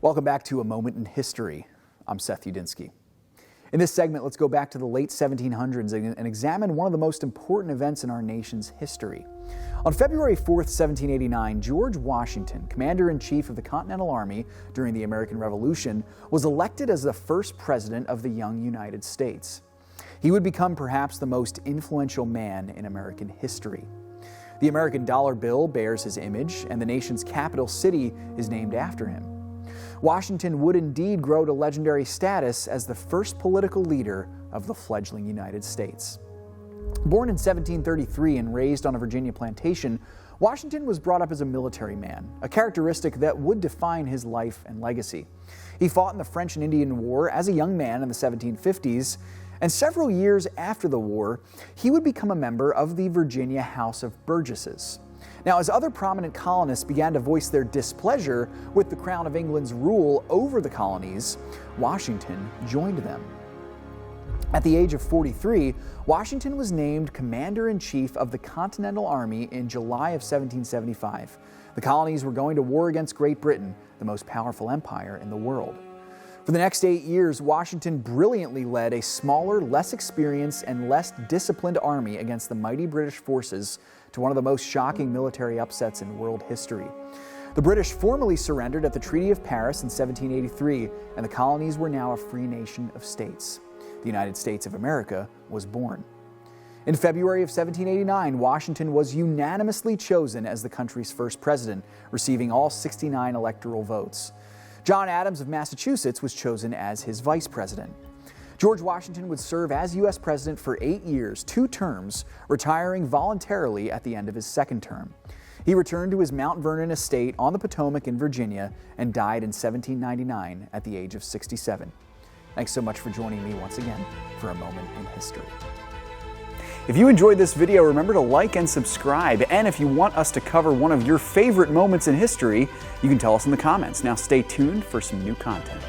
Welcome back to A Moment in History. I'm Seth Udinsky. In this segment, let's go back to the late 1700s and examine one of the most important events in our nation's history. On February 4th, 1789, George Washington, Commander-in-Chief of the Continental Army during the American Revolution, was elected as the first president of the young United States. He would become perhaps the most influential man in American history. The American dollar bill bears his image, and the nation's capital city is named after him. Washington would indeed grow to legendary status as the first political leader of the fledgling United States. Born in 1733 and raised on a Virginia plantation, Washington was brought up as a military man, a characteristic that would define his life and legacy. He fought in the French and Indian War as a young man in the 1750s, and several years after the war, he would become a member of the Virginia House of Burgesses. Now, as other prominent colonists began to voice their displeasure with the Crown of England's rule over the colonies, Washington joined them. At the age of 43, Washington was named Commander-in-Chief of the Continental Army in July of 1775. The colonies were going to war against Great Britain, the most powerful empire in the world. For the next 8 years, Washington brilliantly led a smaller, less experienced, and less disciplined army against the mighty British forces to one of the most shocking military upsets in world history. The British formally surrendered at the Treaty of Paris in 1783, and the colonies were now a free nation of states. The United States of America was born. In February of 1789, Washington was unanimously chosen as the country's first president, receiving all 69 electoral votes. John Adams of Massachusetts was chosen as his vice president. George Washington would serve as U.S. president for 8 years, 2 terms, retiring voluntarily at the end of his second term. He returned to his Mount Vernon estate on the Potomac in Virginia and died in 1799 at the age of 67. Thanks so much for joining me once again for A Moment in History. If you enjoyed this video, remember to like and subscribe. And if you want us to cover one of your favorite moments in history, you can tell us in the comments. Now stay tuned for some new content.